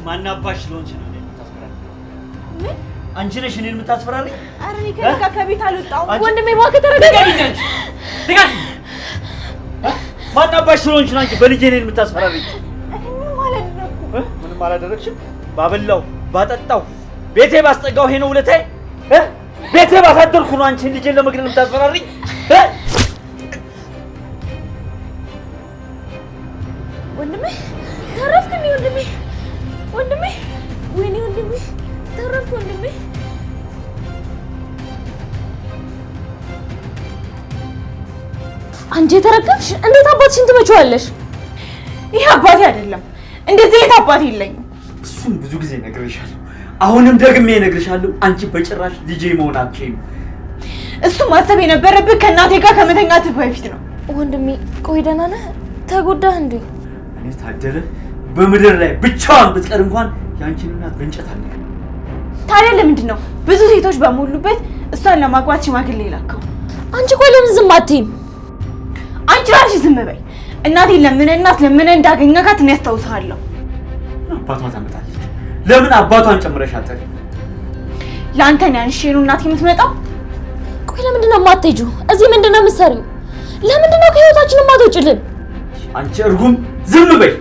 ማናባሽ ስለሆንሽ ነው የምታስፈራሪ? ምን? አንቺ ነሽ እኔን የምታስፈራሪ? ኧረ እኔ ከቤት አልወጣሁም። ወንድሜ እባክህ ተረጋጋ። ትጋት ማናባሽ ስለሆንሽ ነው አንቺ በልጄ እኔን የምታስፈራሪ? ምን ማለት ነው? ምንም አላደረግሽም። ባበላው ባጠጣው ቤቴ ባስጠጋው ይሄ ነው ውለታዬ? ቤቴ ባሳደርኩ ነው አንቺን ልጄን ለመግደል የምታስፈራሪ? ወንድሜ ተረፍክ እንዴ? ወንድሜ ወይኔ ወንድሜ ተረፍክ ወንድሜ። አንቺ የተረገምሽ እንዴት አባትሽን ትመጪዋለሽ? ይሄ አባቴ አይደለም። እንደዚህ አይነት አባቴ የለኝም። እሱን ብዙ ጊዜ ነግሬሻለሁ። አሁንም ደግሜ እነግርሻለሁ። አንቺ በጭራሽ ልጄ መሆን አትችይም። እሱ ማሰብ የነበረብህ ከእናቴ ጋር ከመተኛትህ በፊት ነው። ወንድሜ ቆይ ደህና ነህ? ተጎዳህ እንዴ? እኔ ታደለ በምድር ላይ ብቻዋን ብትቀር እንኳን ያንቺን እናት በእንጨት አለ። ታዲያ ለምንድን ነው ብዙ ሴቶች በሙሉበት እሷን ለማግባት ሽማግሌ ላከው? አንቺ ቆይ ለምን ዝም አትይም? አንቺ ራስሽ ዝም በይ። እናቴን ለምን እንዳገኘካት እኔ አስታውሳለሁ። አባቷ ታመጣለች። ለምን አባቷን ጨምረሽ አጠሪ? ለአንተ ነው ያንሽኑ እናቴ የምትመጣው? ቆይ ለምንድን ነው የማትሄጂው? እዚህ ምንድን ነው የምትሰሪው? ለምንድን ነው ከህይወታችን የማትወጪልን? አንቺ እርጉም ዝም በይ።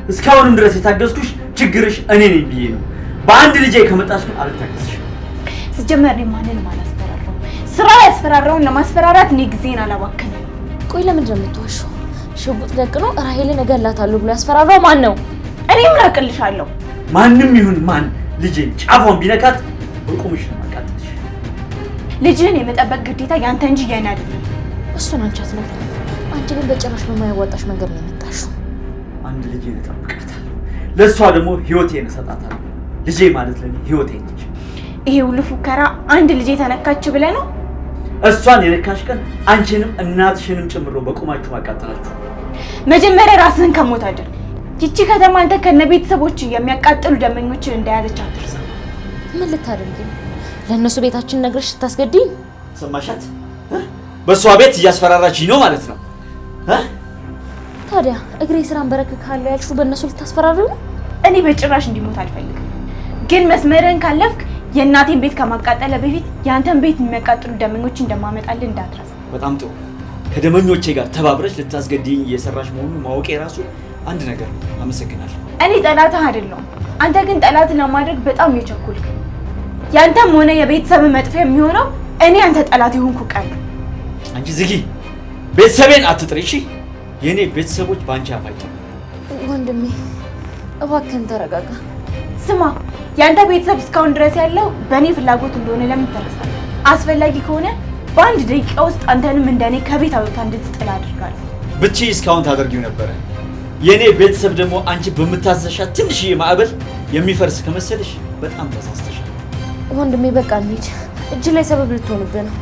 እስካሁንም ድረስ የታገዝኩሽ ችግርሽ እኔ ነኝ ብዬ ነው። በአንድ ልጄ ከመጣሽ ግን አልታገዝሽም። ስጀመር እኔ ማንንም አላስፈራራሁም። ስራ ያስፈራራውን ለማስፈራራት እኔ ጊዜን አላባከንም። ቆይ ለምንድን ነው የምትዋሺው? ሽጉጥ ደቅኖ ራሄልን እገላታለሁ ብሎ ያስፈራራው ማን ነው? እኔ ምን አቅልሻለሁ? ማንም ይሁን ማን ልጄን ጫፏን ቢነካት በቁምሽ ነው ማቃጠልሽ። ልጅህን የመጠበቅ ግዴታ ያንተ እንጂ የኔ አይደለም። እሱን አንቺ አትነግሪኝ። አንቺ ግን በጭራሽ በማያዋጣሽ መንገድ ነው የመጣሽው። አንድ ልጄን እጠብቃታለሁ፣ ለእሷ ደግሞ ህይወቴን እሰጣታለሁ። ልጄ ማለት ለኔ ህይወቴ ነች። ይሄ ሁሉ ፉከራ አንድ ልጄ ተነካች ብለህ ነው? እሷን የነካሽ ቀን አንቺንም እናትሽንም ጨምሮ በቁማችሁ ማቃጠላችሁ። መጀመሪያ ራስህን ከሞት አድን። ይቺ ከተማ አንተ ከነ ቤተሰቦች የሚያቃጥሉ ደመኞችን እንደያዘች አትርሳ። ምን ልታደርጊ ነው? ለእነሱ ቤታችን ነግረሽ ስታስገድኝ ሰማሻት? በእሷ ቤት እያስፈራራችኝ ነው ማለት ነው። ታዲያ እግሬ ስራን በረክካለሁ ያልሽው በእነሱ ልታስፈራሪው ነው? እኔ በጭራሽ እንዲሞት አልፈልግም። ግን መስመርህን ካለፍክ የእናቴን ቤት ከማቃጠለ በፊት የአንተን ቤት የሚያቃጥሉ ደመኞች እንደማመጣልህ እንዳትረሳ። በጣም ጥሩ። ከደመኞቼ ጋር ተባብረሽ ልታስገድኝ እየሰራሽ መሆኑን ማወቄ ራሱ አንድ ነገር ነው። አመሰግናለሁ። እኔ ጠላትህ አይደለሁም። አንተ ግን ጠላትን ለማድረግ በጣም የቸኮልክ። ያንተም ሆነ የቤተሰብ መጥፊያ የሚሆነው እኔ አንተ ጠላት የሆንኩ ቀን። አንቺ ዝጊ፣ ቤተሰቤን አትጥሪ እሺ? የኔ ቤተሰቦች ባንቺ አፋይተ። ወንድሜ እባክህን ተረጋጋ። ስማ፣ ያንተ ቤተሰብ እስካሁን ድረስ ያለው በእኔ ፍላጎት እንደሆነ ለምን ተረሳለህ? አስፈላጊ ከሆነ በአንድ ደቂቃ ውስጥ አንተንም እንደኔ ከቤት አውጥታ እንድትጥል አድርጋለሁ። ብቻ እስካሁን ታደርጊው ነበረ። የኔ ቤተሰብ ደግሞ አንቺ በምታዘሻት ትንሽዬ ማዕበል የሚፈርስ ከመሰልሽ በጣም ተሳስተሻል። ወንድሜ በቃ እንሂድ። እጅ ላይ ሰበብ ልትሆንብህ ነው።